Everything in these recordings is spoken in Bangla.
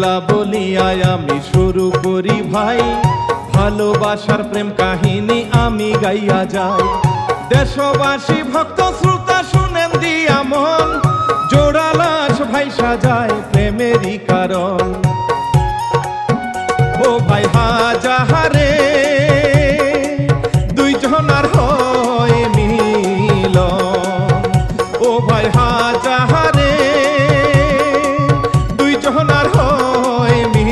আল্লাহ বলিয়া আমি শুরু করি ভাই, ভালোবাসার প্রেম কাহিনী আমি গাইয়া যাই। দেশবাসী ভক্ত শ্রোতা শুনেন দিয়া মন, জোড়া লাশ ভাই সাজায় প্রেমেরই কারণ। ও ভাই হাজারে দুইজনার হয় মিলন, ও ভাই হাজারে দুইজনার হয় মিলন।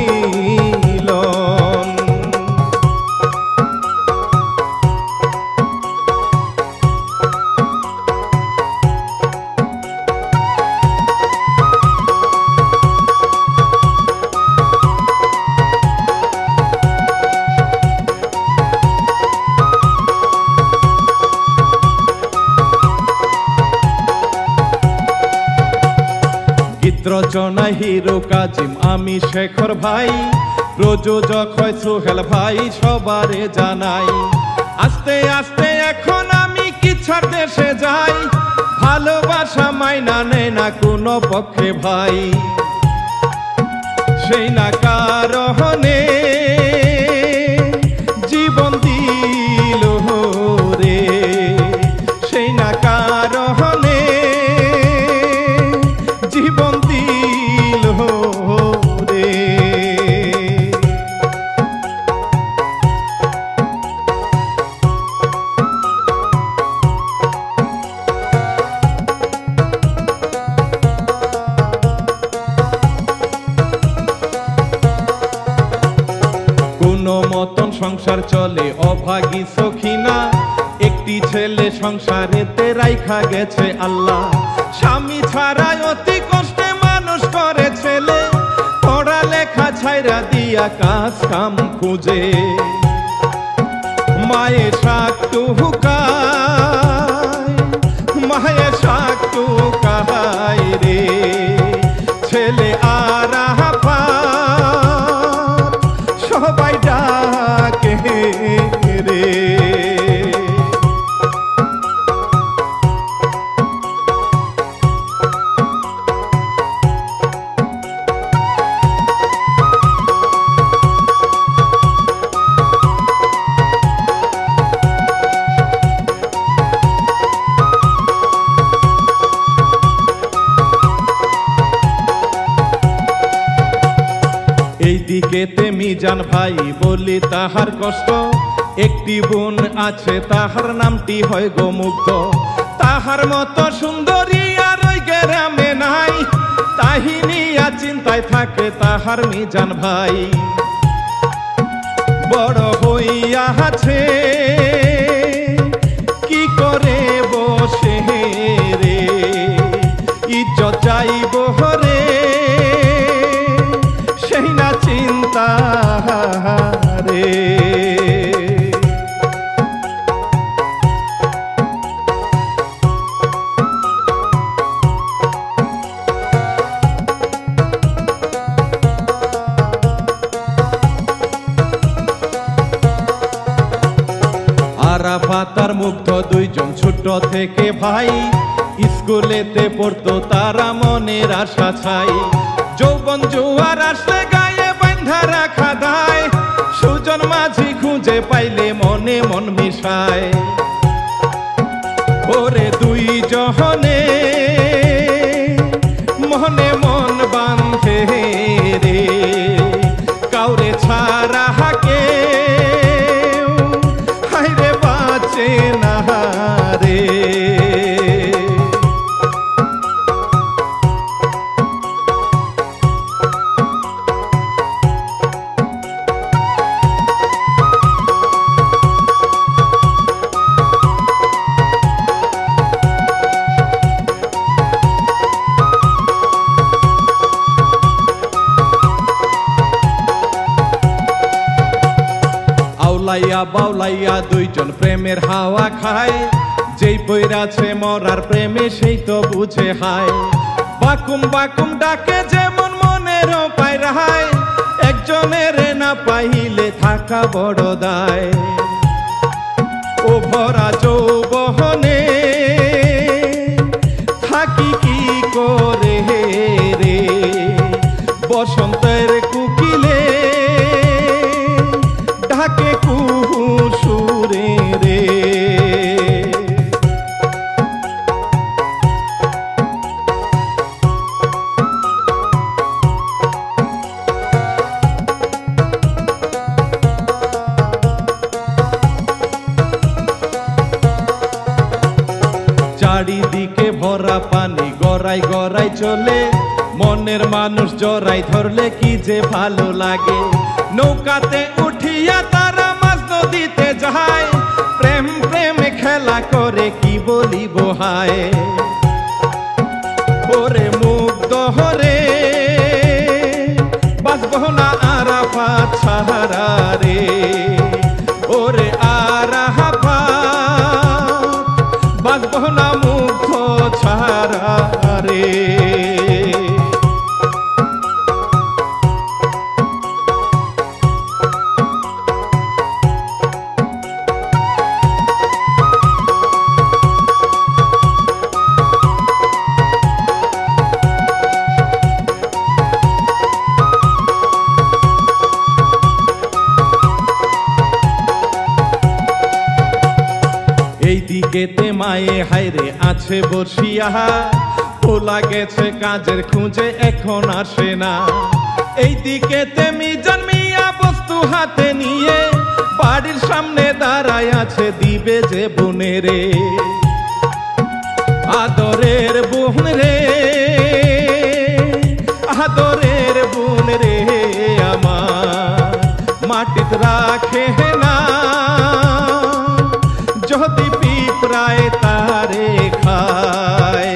রচনা হিরো কাজিম আমি শেখর ভাই, প্রযোজক হয় সোহেল ভাই সবারে জানাই। আস্তে আস্তে এখন আমি কিছার দেশে যাই, ভালোবাসা মাইনা নেয় না কোনো পক্ষে ভাই। সেই না কারণে জীবন দিল রে, সেই না কারণে জীবন দিল রে। কোনো মতন সংসার চলে অভাগী সখিনা, একটি ছেলে সংসারেতে রাইখা গেছে আল্লাহ। স্বামী ছাড়াই অতি কষ্টে মানুষ করে ছেলে, পড়ালেখা ছাইরা দিয়া কাজ কাম খুঁজে। মায়ের শাক টুকায়, মায়ের শাক টুকায় রে, ছেলে আর সবাই ডাকে রে। এইদিকে মিজান ভাই বলি তাহার কষ্ট, একটি বোন আছে তাহার নামটি হয় গো মুগ্ধ। তাহার মতো সুন্দরী আর ওই গ্রামে নাই, তাহিনিয়া চিন্তায় থাকে তাহার মিজান ভাই। বড় হইয়া আছে কি করে বসে রে, ইজ্জত যাইব রে, সেই না চিন্তা রে। আরাফাত আর মুগ্ধ দুইজন ছোট থেকে ভাই, স্কুলেতে পড়তো তারা মনের আশা ছাই। যৌবন জোয়ার আসলে গায়ে বাঁধা রাখা দায়, সুজন মাঝি খুঁজে পাইলে মনে মন মিশায়। ওরে দুই জহনে মনে মন বাঁধে রে, কাউরে ছাড়া হাকে হাইরে বাঁচে না রে। আউলাইয়া বাউলাইয়া দুইজন প্রেমের হাওয়া খায়, যেই পইরাছে মরার প্রেমে সেই তো বুঝে হায়। বাকুম বাকুম ডাকে যেমন মনের পায় রাহায়, একজনের না পাইলে থাকা বড় দায়। ও ভরা যৌবনে থাকি কি করে রে, বসন্তের কোয়েলের কুকিলে ঢাকে কুহু সুরে রে। চারিদিকে ভরা পানি গড়াই গড়াই চলে, মনের মানুষ জড়াই ধরলে কি যে ভালো লাগে। নৌকাতে উঠিয়া তারা মাছ নদীতে যায়, প্রেম প্রেমে খেলা করে কি বলিব হায়। ওরে মুগ্ধ হরে বাঁচব না আরাফাত সাহারা রে। ওরে আরাফাত বাঁচব না মুগ্ধ ছাড়া রে। এইদিকেতে মায়ে হায়রে আছে বসিয়া, পোলা গেছে কাজের খুঁজে এখন আসে না। এইদিকেতে মিজান মিয়া বস্তু হাতে নিয়ে বাড়ির সামনে দাঁড়ায় আছে, দিবে যে বোনে রে। আদরের বোন রে, আদরের বোন রে আমার, মাটিত রাখে না যদি পিঁপড়ায় তারে খায়।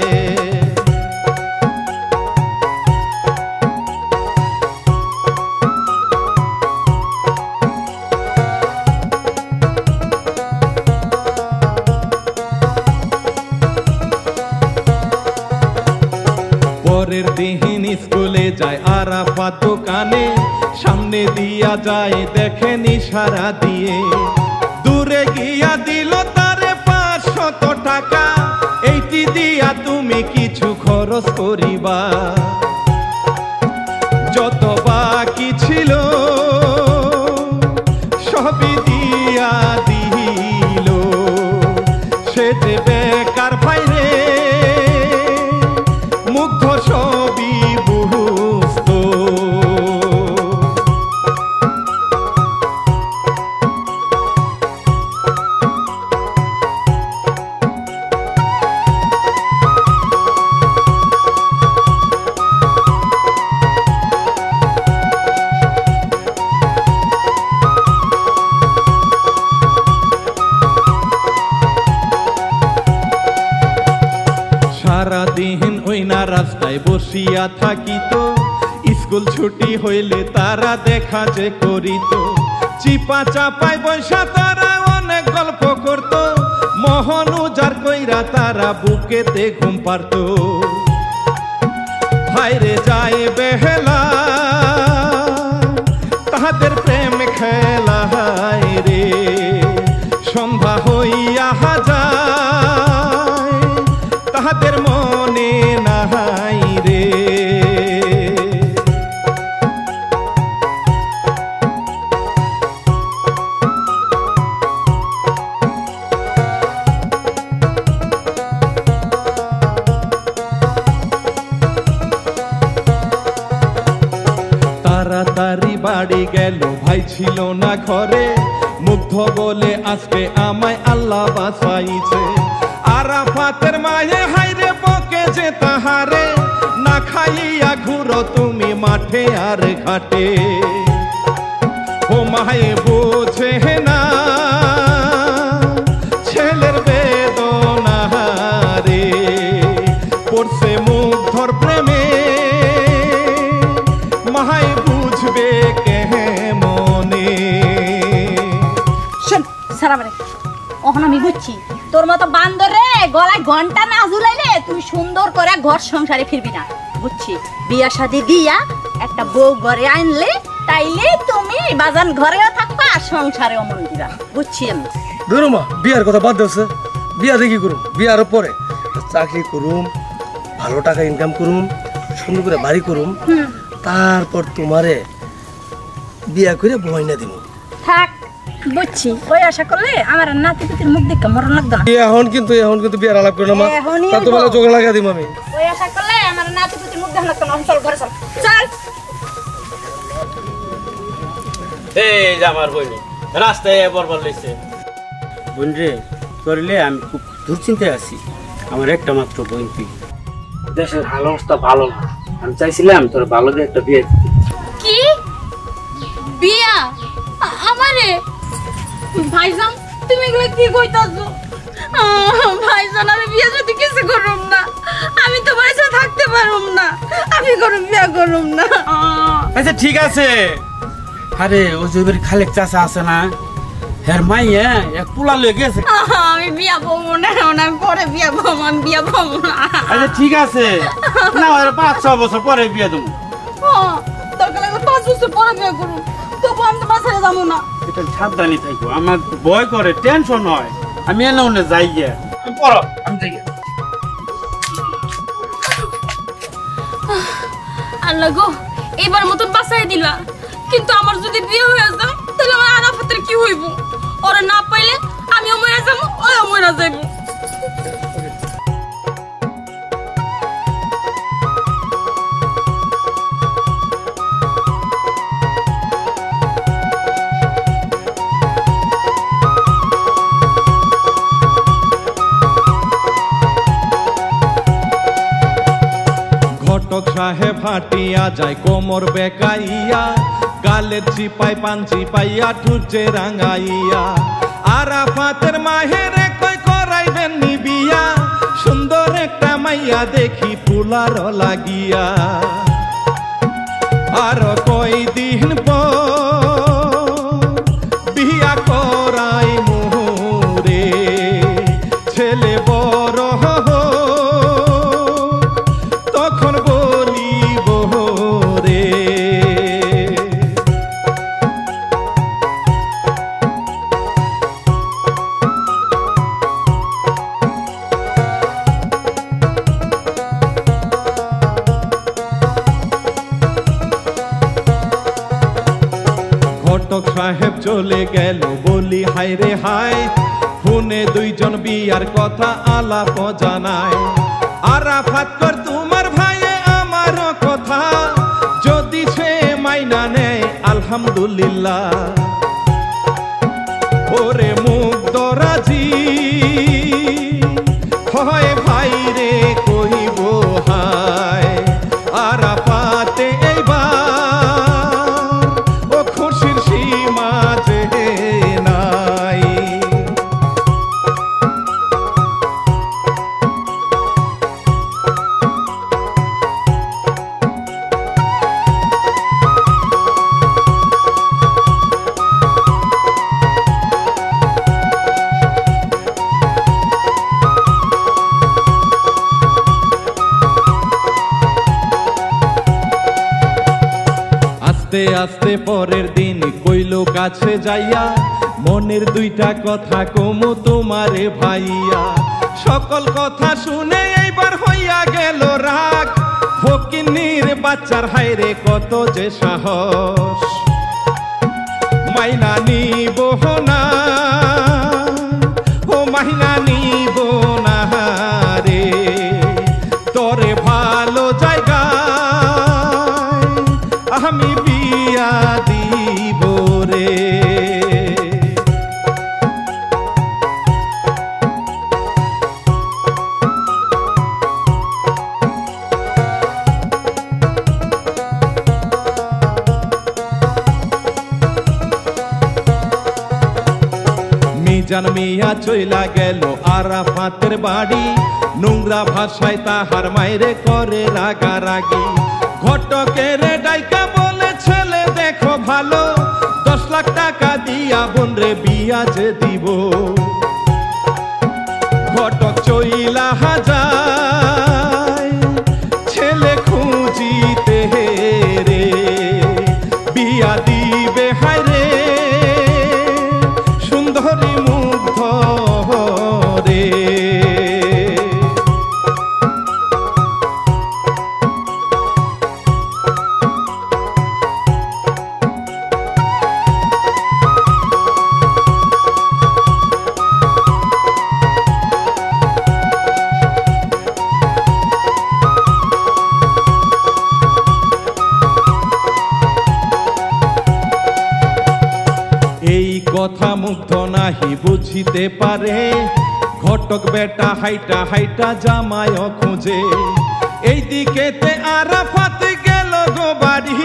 পরের দিন স্কুলে যায় আরাফাত দোকানে, সামনে দিয়া যায় দেখেন ইশারা দিয়ে, দূরে গিয়া দিল তারে 500 টাকা, এইটি দিয়া তুমি কিছু খরচ করিবা। যত বাকি ছিল সবই দিয়া দিল, সে যে বেকার ভাইরে মুগ্ধ সবই বুঝতো। সারাদিন ওই না রাস্তায় বসিয়া থাকিত, স্কুল ছুটি হইলে তারা দেখা যে করিত। চিপা চাপায় বৈশা তারা অনেক গল্প করত, মোহন উজার কইরা তারা বুকেতে ঘুম পারত। হায়রে যায় বেহেলা তাহাদের প্রেম খেলা রে, সন্ধ্যা হইয়া যায় তাহাদের মনে নাই রে। তাড়াতাড়ি বাড়ি গেল, ভাই ছিল না ঘরে, মুগ্ধ বলে আজকে আমায় আল্লাহ বাঁচাইছে। আরাফাতের মায়ে হাইরে বকে যে তাহারে, না খাইয়া ঘুরো তুমি মাঠে আর ঘাটে। ও মায়ে বোঝে না ছেলের বেদনা রে, পড়ছে মুগ্ধর প্রেমে মাই বুঝবে কেমনে। শোন সারাবারে, ওখানে আমি বুঝছি তোর মতো বান্দরে গলায় ঘন্টা না ঝুলাইলে তুমি সুন্দর করে ঘর সংসারে ফিরবি না, বুঝছি। বিয়া শাদি দিয়া একটা বউ ঘরে আনলে তাইলে তুমি বাজান ঘরেও থাকবা আর সংসারেও মন দিবা, বুঝছি আমি। ধরো মা, বিয়ার কথা বাদ দেছে, বিয়া দেখি করুম, বিয়ার পরে চাকরি করুম, ভালো টাকা ইনকাম করুম, সুন্দর করে বাড়ি করুম, তারপর তোমারে বিয়া করে বইনা দিব। থাক বুঝছি, ওই আশা করলে আমার নাতি পুতির মুখ দেখে মরণ লাগতো না। এখন কিন্তু বিয়ার আলাপ করে না মা, তা তোমার জোগাড় লাগা দিব আমি। ওই আশা করলে আমার নাতি পুতির মুখ দেখা লাগতো না। চল ঘরে চল চল। এই যে আমার বোন রাস্তায় বরবার লইছে। বোন রে করলে আমি খুব দুশ্চিন্তায় আছি। আমার একটা মাত্র বোন, তুই দেশের হাল অবস্থা ভালো না। আমি চাইছিলাম তোর ভালো দিয়ে একটা বিয়ে দিতে। কি বিয়া আমারে? ভাইজান তুমি এগুলো কি কইতাছো? ভাইজান আমি বিয়া যদি কিছু করুম না, আমি তো বাইসা থাকতে পারুম না। আমি করুম বিয়া করুম না। আচ্ছা ঠিক আছে। আরে ও জৈবের খালেক চাচা আছে না, হের মাইয়া এক পোলা লয়ে গেছে। আমি বিয়া বলবো না, আমি পরে বিয়া বলবো। আমি বিয়া বলবো না। আচ্ছা ঠিক আছে, না 5-6 বছর পরে বিয়ে দেবো। দরকার লাগলে 5 বছর পরে বিয়া করুম, তবু আমি তোমার ছেড়ে যাবো না। এটা সাবধানে থাকবো, আমার ভয় করে, টেনশন হয়। আমি এনে ওনে যাই গিয়া পড়ো, আমি যাই। আল্লাহ গো, এবার মতন বাঁচাই দিলা। কিন্তু আমার যদি বিয়ে হয়ে যায় তাহলে আমার আরাফাতের কি হইব? ওরা না পাইলে আমিও মরে যাবো, ওও মরে যাইব। ঘটক সাহেব হাঁটিয়া যায় কোমর বেকাইয়া, গালের চিপাই পাঞ্চি পাইয়া ঠুরছে রাঙাইয়া। আরাফাতের মাহের কই করাইবেন নি বিয়া, সুন্দর একটা মাইয়া দেখি ফুলার লাগিয়া। আর কই দিন পর বিয়া করাই মোরে, ছেলে বড় তখন বলিব রে। ঘটক সাহেব চলে গেল বলি হায় রে হায়, ফোনে দুইজন বিয়ার কথা আলাপ জানায়। আরাফাত কর তোমার ভাইয়ে আমার কথা, যদি সে মাইনা নেয় আলহামদুলিল্লাহ। ওরে মুগ্ধ রাজি হয় ভাই রে কইব হায়, আরাফাতে এইবার ও খুশির সীমা যে নাই। আস্তে আস্তে পরের দিন কইলো কাছে যাইয়া, মনের দুইটা কথা কমু তোমারে ভাইয়া। সকল কথা শুনে এইবার হইয়া গেল রাগ, ফকিন্নির বাচ্চার হায়রে কত যে সাহস। মাইনা নিব না ও মাইনা নিব না রে, তোরে ভালো জায়গায় আমি বিয়া দিব রে। মিজান মিয়া চইলা গেল আরাফাতের বাড়ি, নোংরা ভাষায় তাহার মাইরে করে রাগারাগি। ঘটকের ডাইকা বলে ছেলে দেখো ভালো, 10 লাখ টাকা দিয়া বোন রে বিয়া যে দিব। ঘটক চইলা যায় ছেলে খুঁজিতে রে, বিয়া দিবে হায় রে সুন্দরী মুগ্ধ রে। কথা মুগ্ধ নাহি বুঝিতে পারে ঘটক বেটা হাইটা হাইটা জামায় খুঁজে এইদিকেতে আরাফাত গেল গো বাড়ি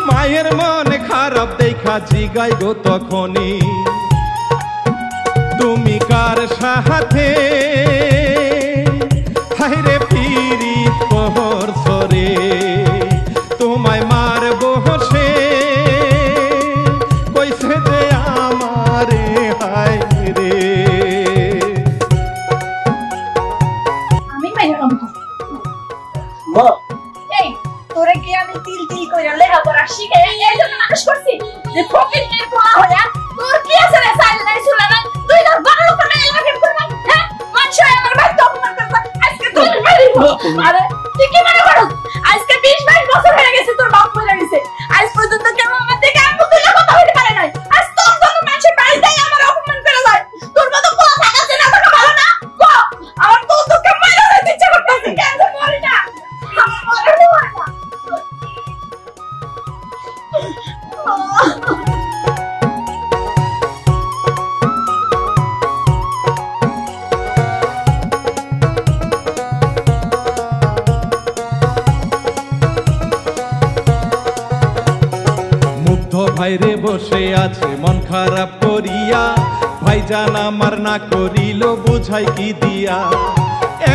মায়ের মন খারাপ দেখা জিগাই গো তখনই তুমি কার সাথে হাইরে ফিরি পহর সরে তোমায় মারব সে কইছে যে আমারে হায় রে আমি মাইরা কাম মা এই তোরে কি আমি তিল তিল কইরা লেখাপড়া শিখে এই জন্য মানুষ করছি যে ফকিরের পোলা হইয়া তোর কি আছে রে সাইল নাই শুলে না তুই না বারো করে এলাকে করবা হ্যাঁ মানুষ আমার ভাই তো অপমান করবা আজকে তুই মারিব আরে তুই কি মনে করছ আজকে 20-22 বছর হয়ে গেছে তোর বাপ মরে গেছে আজ পর্যন্ত কেউ আমার থেকে আমি তুই কথা হইতে পারে নাই আজ তোর জন্য মানুষের বাড়িতে আমার অপমান করে যায় তোর মতো পোলা থাকাছে না থাকা ভালো না কো আমার তো তোকে মাইরা দিতে ইচ্ছা করতেছে কেন যে মরি না আমার মরে না মুগ্ধ ভাইরে বসে আছে মন খারাপ করিয়া ভাইজান আমার না করিল বুঝাই কি দিয়া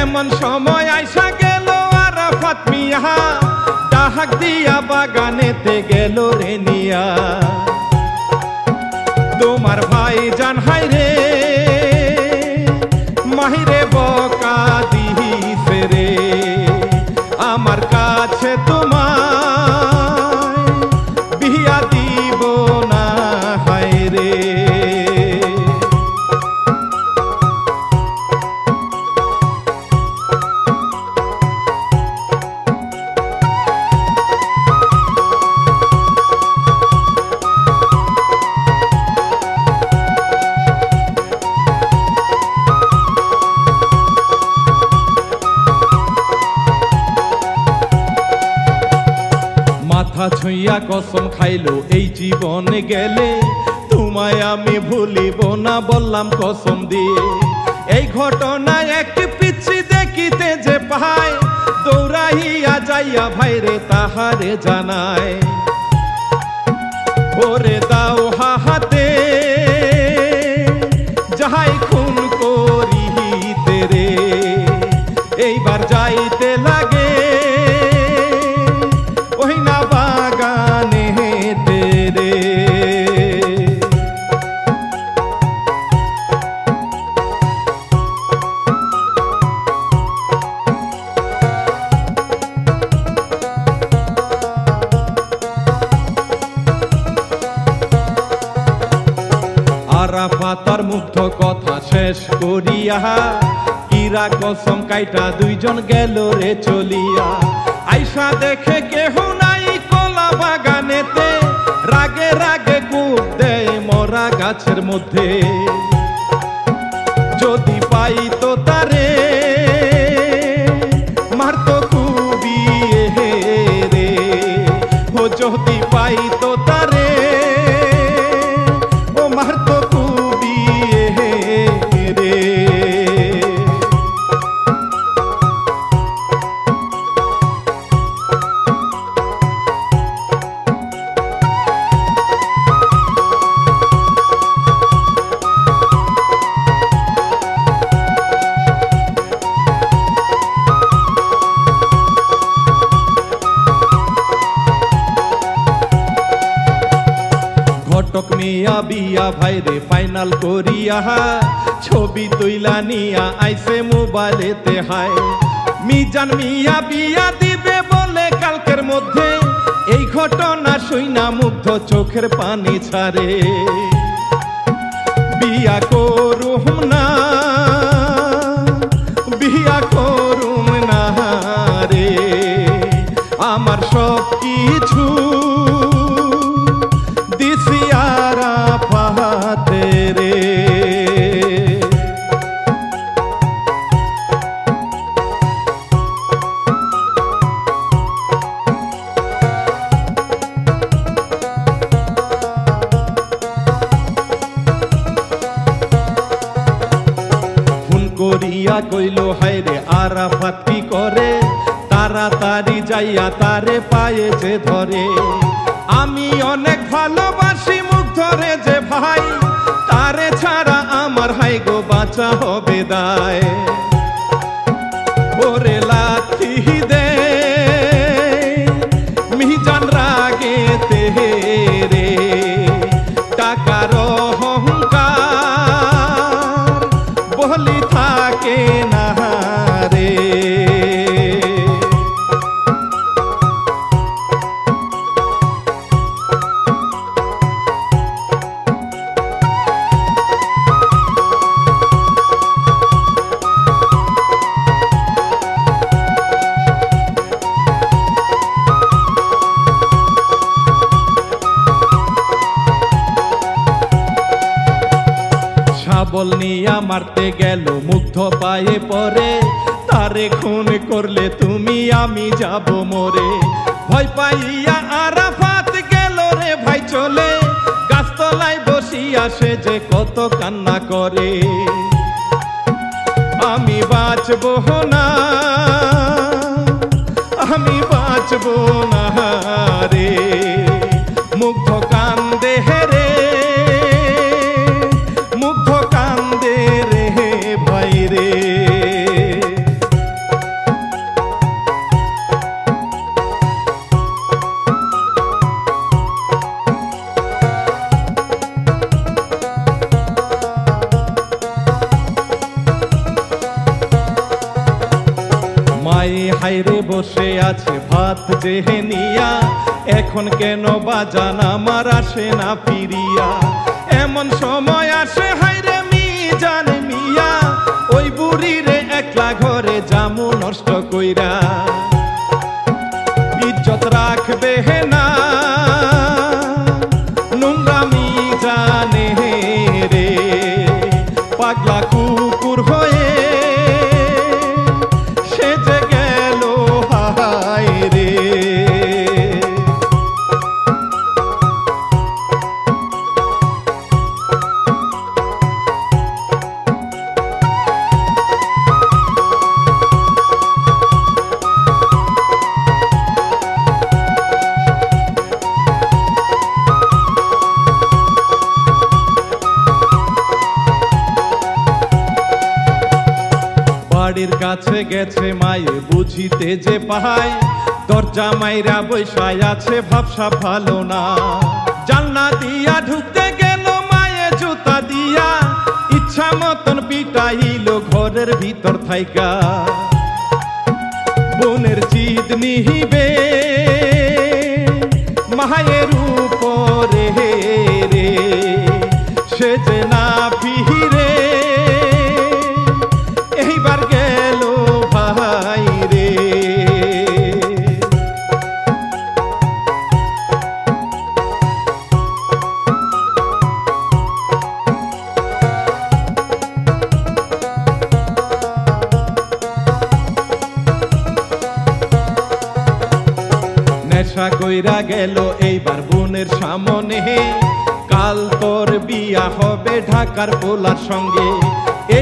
এমন সময় আইসা গেল আরাফাত মিয়া ডাক দিয়া বাগানেতে গেল রে নিয়া তোমার ভাইজান হাইরে মাহিরে বকা দিছে রে আমার কাছে তোমায় বিয়া দিব না হায়রে মাথা ছুঁইয়া কসম খাইলো এই জীবনে গেলে তোমায় আমি ভুলিব না বললাম কসম দিয়ে এই ঘটনায় একটি পিচ্ছি দেখিতে যে পায় দৌড়াইয়া যাইয়া ভাইরে তাহারে জানায় ওরে দাও হাতে যাহাই খুন করিতে রে এইবার যাইতে লাগে ওই না বাগানে রে আরাফাতার মুগ্ধ কথা শেষ করিয়া কিরা কসম কাইটা দুইজন গেল রে চলিয়া আইসা দেখে কেহ নাই কলা বাগানেতে রাগে রাগে কূপ দেয় মরা গাছের মধ্যে যদি পাইতো তারে মারতো খুবই রে ও যদি পাইতো তারে ও মারতো খুবই রে ঘটক মিয়া বিয়া ভাইরে ফাইনাল করিয়া ছবি তুইলা নিয়া আইসে মোবাইলেতে হায় মিজান মিয়া বিয়া দিবে বলে কালকের মধ্যে এই ঘটনা শুইনা মুগ্ধ চোখের পানি ছাড়ে বিয়া করুম না বিয়া করুম না রে আমার সব কিছু দিছি আরাফাতে রে দিয়া কইল হায়রে আরাফাত কি করে, তাড়াতাড়ি যাইয়া তারে পায়ে যে ধরে। আমি অনেক ভালোবাসি মুগ্ধরে যে ভাই, তারে ছাড়া আমার হাই গো বাঁচা হবে দায়। ওরে লাথি দে মিজান রাগে তেরে, টাকার অহংকার বলি থাকে না রে। শাবল নিয়া মারতে গেল মুগ্ধ পায়ে পরে, তারে খুন করলে তুমি আমি যাব মরে। ভয় পাইয়া আরাফাত গেল রে ভাই চলে, গাছতলায় বসিয়া সে যে কত কান্না করে। আমি বাঁচব না, আমি বাঁচব না রে, মুগ্ধ কান্দে রে, মুগ্ধ কান্দে রে ভাই রে। মায়ে হাইরে বসে আছে ভাত যেহে নিয়া, এখন কেন বাজান আমার আসে না ফিরিয়া। এমন সময় আসে হাইরে মিজান মিয়া, ওই বুড়ি রে একলা ঘরে জামু নষ্ট কইরা। ইজ্জত রাখবে না নোংরা মিজানে রে, পাগলা কুকুর হয়ে সেজে গেল হায় রে। বাড়ির কাছে গেছে মায়ে বুঝিতে যে পায়, দরজা মাইরা বৈশায় আছে ভাবসা ভালো না। জানলা দিয়া ঢুকতে গেল মায়ে জুতা দিয়া, ইচ্ছা মতন পিটাইল ঘরের ভিতর থাইকা। বোনের জিদ নিহিবে মায়ের উপরে রে, সে যে না ফিরে এইবার গেল ভাই রে। নেশা কইরা গেল এইবার বোনের সামনে, কাল তোর বিয়া হবে ঢাকার পোলার সঙ্গে।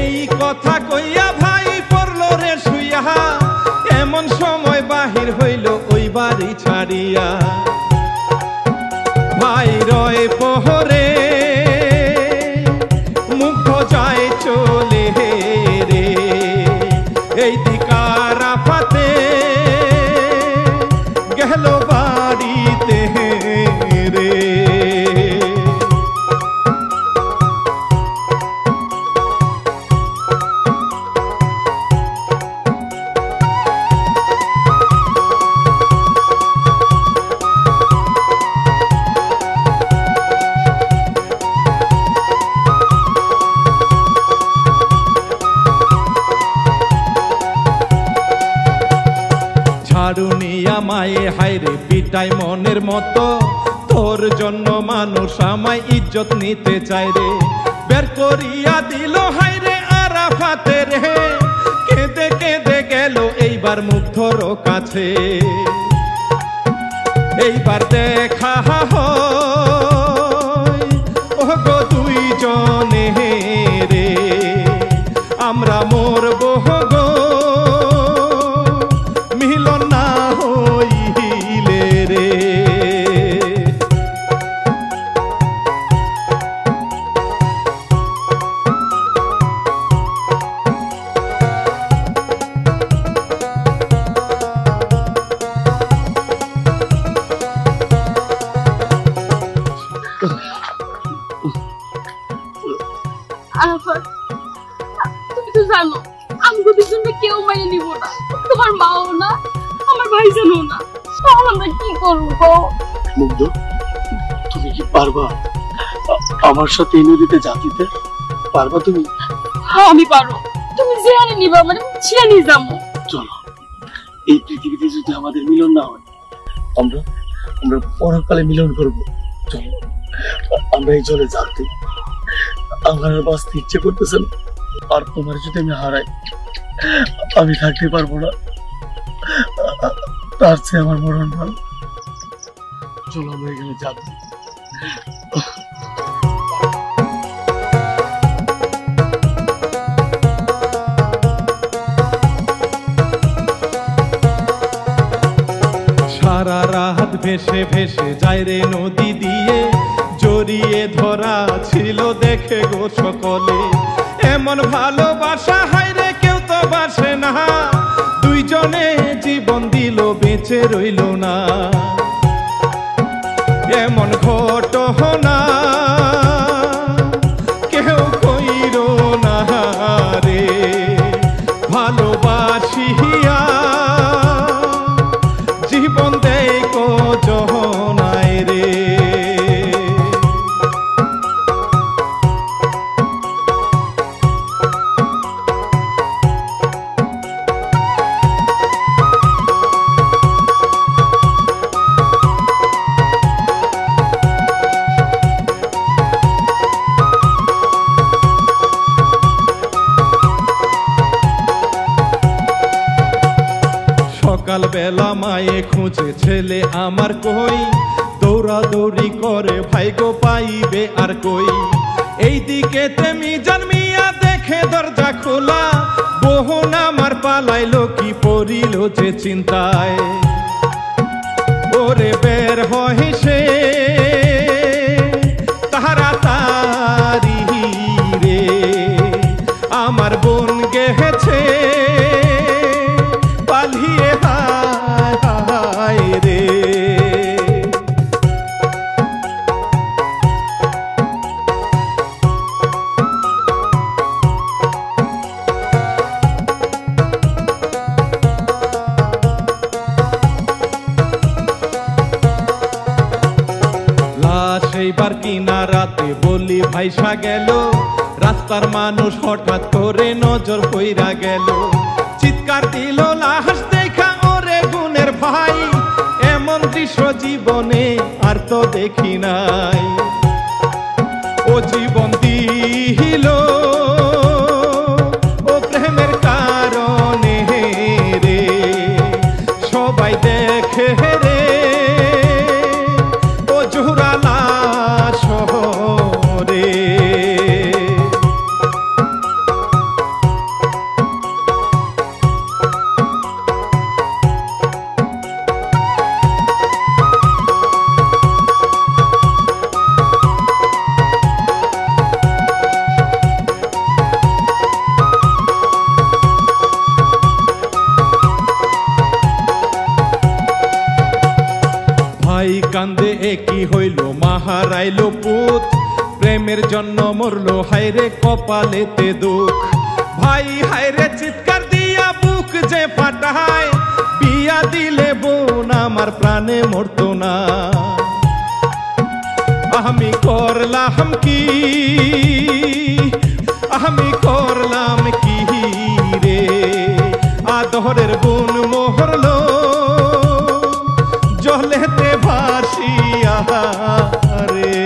এই কথা কইয়া ভাই পড়ল রে শুইয়া, এমন সময় বাহির হইল ওই বাড়ি ছাড়িয়া। ভাই রয় পোহরে মুগ্ধ যায় চলে রে, এই দিকার আফাতে গেল বাড়িতে রে। ঝাড়ুনিয়া মায়ে হাইরে পিটাই মনের মতো, তোর জন্য মানুষ আমায় ইজ্জত নিতে চায় রে। বের করিয়া দিল হাইরে আরাফাতে রে, কেঁদে কেঁদে গেল এইবার মুগ্ধর কাছে। এইবার দেখা হয় ও গো দুইজনে রে, আমরা মরবো আরাফাত, তুমি তো জানো আমগো দুজনকে কেউ মেনে নিব না, তোমার মাও না আমার ভাইজানও না। তখন আমরা কি করবো? মুগ্ধ, তুমি কি পারবা আমার সাথে এই নদীতে জাতিতে? পারবা তুমি? হ্যাঁ আমি পারো, তুমি যেখানে নিবা মানে সেখানে যাবো। চলো, এই পৃথিবীতে যদি আমাদের মিলন না হয়, আমরা আমরা পরকালে মিলন করব। চলো, আমরা এই জলে জাতি। আমার আর বাঁচতে ইচ্ছে করতেছে না, আর তোমার যদি আমি হারাই আমি থাকতে পারবো না, তার চেয়ে আমার মরণ ভালো। চলো আমরা এখানে যাবো। সারা রাত ভেসে ভেসে যায় রে নদী দিয়ে, জড়িয়ে ধরা ছিল দেখে গো সকলে। এমন ভালোবাসা হায় রে কেউ তো বাসে না, দুইজনে জীবন দিল বেঁচে রইল না। এমন ঘটনা কেউ কইর না রে, ভালোবাসিয়া জীবন দেয় কো জহনায় রে। সকাল বেলা মায়ে খুঁজে ছেলে আমার কই, দৌড়াদৌড়ি করে ভাই গো পাইবে আর কই। এইদিকে তেমি জন্মিয়া দেখে দরজা খোলা, বোন আমার পালাইলো কি পড়িল যে চিন্তায়। ওরে বের হয় সে তাড়াতাড়ি রে, আমার বোন গেছে পালিয়ে হায় রে। লাশ এইবার কিনারাতে বলি ভাইসা গেল, রাস্তার মানুষ হঠাৎ করে নজর পইরা গেল। চিৎকার দিল লাশ দেখা ওরে গুণের ভাই, এমন দৃশ্য জীবনে আর তো দেখি নাই। ও জীবন দিল ও প্রেমের কারণে রে, সবাই দেখে রে ও জোড়ালা শহরে। ভাই কান্দে একই হইল, মা হারাইলো পুত, প্রেমের জন্য মরলো হায়রে কপালেতে দুঃখ। ভাই হায়রে চিৎকার দিয়া বুক যে ফাটায়, বিয়া দিলে বোন আমার প্রাণে মরতো না। আমি করলাম কি, আমি করলাম কি রে, আদরের বোন মরলো জলেতে ভাসিয়া রে।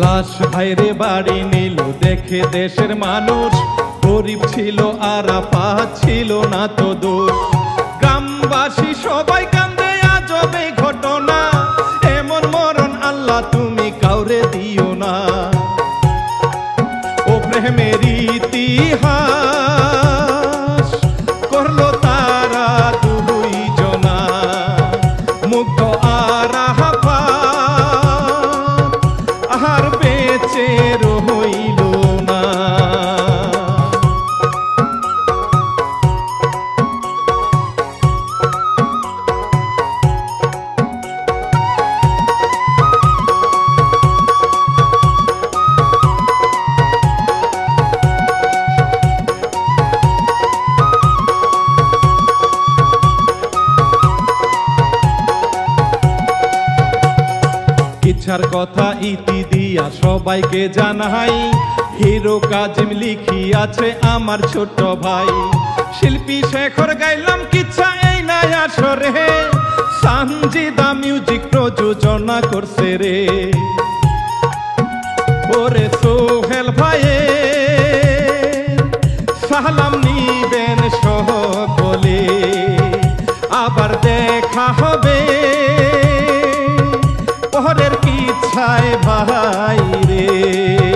লাশ ভাইরে বাড়ি নিল দেখে দেশের মানুষ, গরিব ছিল আরাফাত ছিল না তো দোষ। গ্রামবাসী সবাই কান্দে আজবে ঘটনা, এমন মরণ আল্লাহ তুমি কাউরে দিও না। ও প্রেমের ইতিহাস করলো তারা দুই জনা, মুগ্ধ আরাফাত আর বেঁচে রহ ইচ্ছার কথা ইতি দিয়া সবাইকে জানাই, হিরো কাজিম লিখিয়াছে আমার ছোট ভাই। শিল্পী শেখর গাইলাম কিচ্ছা এই নাই আসরে, সানজিদা মিউজিক প্রযোজনা করছে রে। ওরে সোহেল ভাইয়ে সালাম নিবেন সকলে, আবার দেখা হবে পরের কিচ্ছায় ভাই রে।